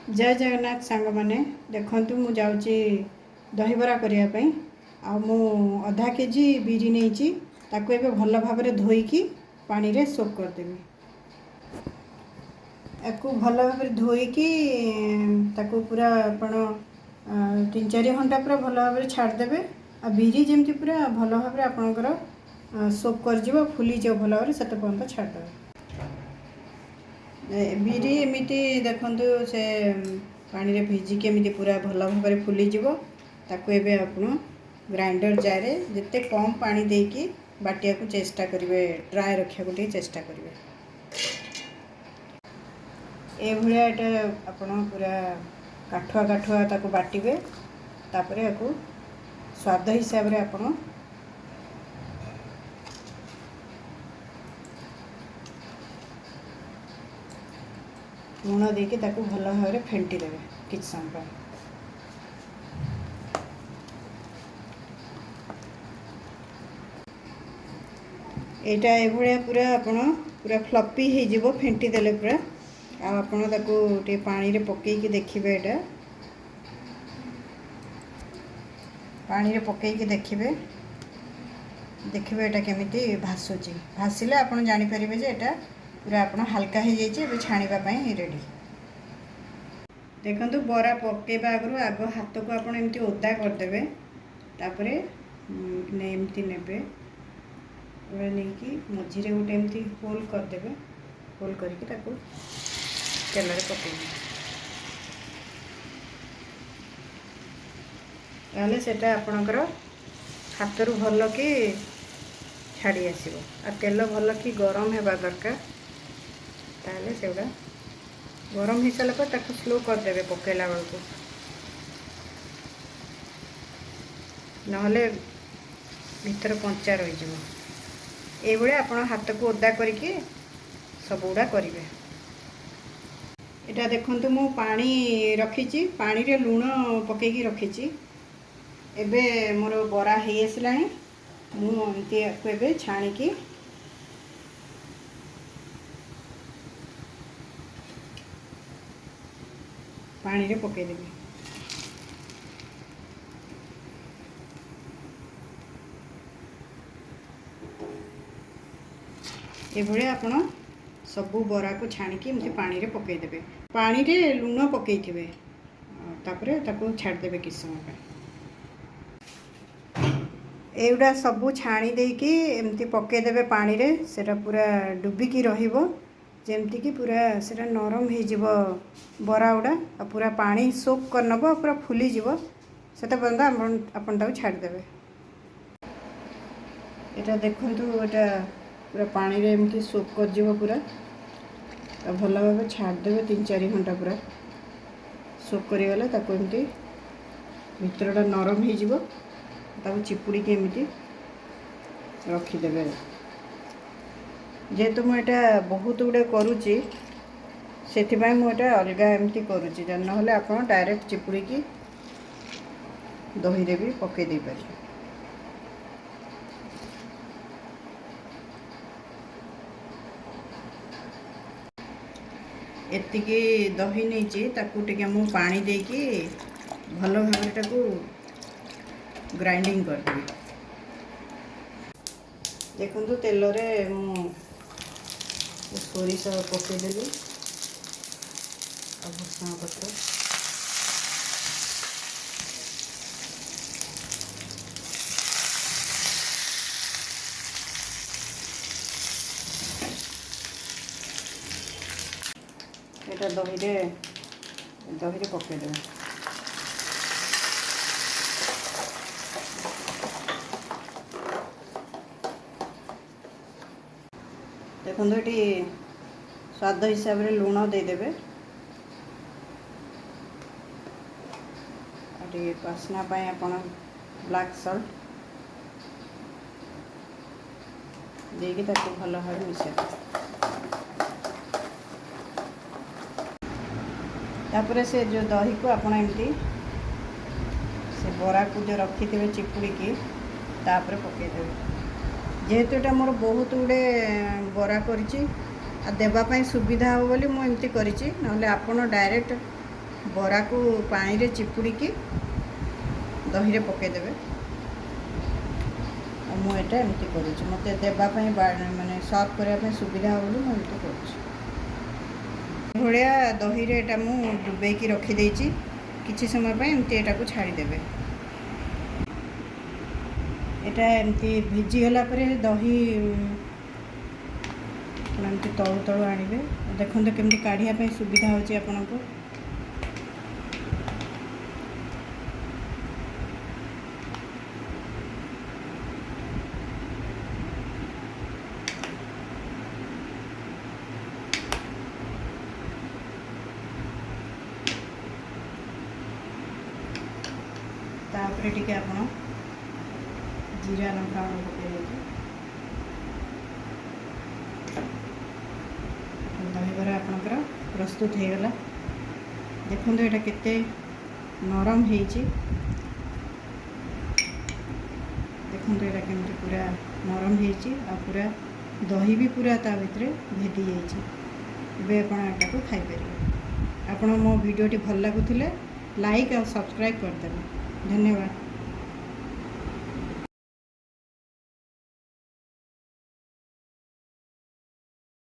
जय जगन्नाथ सांग मैंने देखु मु जाऊँगी दहीबरा करने मु अधा केजी बिरी नहीं ताको एबे भल भाव धोईकी पानी रे सोक करदेवी। याकू भल भाव धोईकी ताको पूरा आपण 3-4 घंटा पूरा भल भाव छाड़देवे। आ बिरी जमती पूरा भल भाव आपणकर सोक कर फुली जाओ भल भाव से पर्यंत छाड़देवे। बिरी एमती देखु से पानी रे भिजिकी एमती पूरा भल भाव फुलीज ताको एबे आपण ग्राइंडर जारे जिते कम पानी देकी बाटिया को चेष्टा करेंगे, ड्राए रखा को चेष्टा करेंगे। ये भाया आपण पूरा काठुआ काठुआ ताको बाटिबे। तापरे याकू स्वाद हिसाब से आपण लुण देके ताको भल भाव फेंटी देवे किछ समय। एटा ए भाया पूरा आपण पूरा फ्लपी हो जिवो फेंटी देले पूरा। आपण ताको टे पानी रे पकेइकी देखिबे। एटा पानी रे पकेइकी देखिबे देखिबे एटा केमिति भासुची। भासिले आपण जानि परिबे जे एटा पूरा आपण हल्का हो जाइए छाणीबा पई रेडी। देखंतु बरा पकेबा आगु आग हाथ को आपण एमती ओदा कर देबे। तापरे एमती नेबे नहीं कि मझीरे गोटे एमती होल कर देबे। होल करके ताको तेल रे पकेबे ताले सेटा आपणकर हाथ रु भल कि छाड़ी आसीबो। आ तेल भल कि गरम हेबा दरकार। ताले सेउडा गरम हो सारा पर ताको स्लो कर देबे पकेला बेलको नहले भीतर कंचा रही जाव। ये भाया आपण हाथ को ओदा करके सब गुड़ा करेंगे। यहाँ देखु मु पानी रखी पानी रे लुण पकईकी रखी। एबे मोर बरा हो आसला मुझे छाणिकी पानी रे पकईदेवी। ये भाया आपण सबू बरा को छाणिकी एमती पानी रे पकईदेवे। पानी रे लुण पकईथिबे तापरे ताको छाड़देबे किछ समय। एगुड़ा सबू छाणी देकी एमती पकईदेवे पानी रे सेटा पूरा डुबिकी रहिबो जेमती कि पूरा सेटा नरम हो जिवो बरा गुड़ा। आ पूरा पानी सोक कर नब पूरा फुली जिवो सेटा पर्यंत आपन ताको छाड़देबे। एटा देखंतु एटा पूरा पानी रे एमती सोक कर जिवो पूरा भल भाव छाड़देबे। 3-4 घंटा पूरा सोक करिगले ताको एमती भितरटा नरम हो जिवो ताको चिपुड़ी के एमती रखीदेवे। जेहेतु मुझे बहुत गुड़े करुच्ची से मुझे अलग एमती करुच्ची ना आप डायरेक्ट चिपुड़ी की दही रे भी पकई दे पारे। एतिकी दही नहीं ताकू टिके मु पानी देकी भल भाव ताकू ग्राइंडिंग करदेवी। देखु तेल रे मु सोरिष पकईदेली और भुसुंगा पत्र एटा दही रे पकईदेवी। देखो ये स्वाद हिसाब से लुण देदेवे। बास्ना आपण ब्लैक सल्ट देकी ताको भल भाव मिसे। तापर से जो दही को आपण एमती से बरा को जो रखी थे चिपुड़ी की तापर पकईदेवे। जेहेतु ये मोर बहुत गुड़े बरा कर देवाई सुविधा हो बोली मुझे करी। ना आपड़ डायरेक्ट बरा को पानी रे चिपुड़ी की दही रे पकेदेवे मुझे एमती करुँच मत देवाई माने सर्व करने सुविधा हो बोली मुझे करुँया दही रे एटा मु डुबेकी रखीदे किसी समय एमती एटा को छाड़ीदेवे एटा एमती भिजीगला दही एमती तलु तलु आणवे देखते केमती काढ़िया सुविधा होची आपनको तापरे टिके आपण जीरा लंका पकई दहीबरा आपणकर प्रस्तुत हो गला देखो यहाँ केते नरम होती देखो यहाँ केमती पूरा नरम होती पूरा दही भी पूरा ता भितर भेदी जाइए आप खाईपर आपण मो भिडियोटी भल लगुले लाइक और सब्सक्राइब करदेवे धन्यवाद।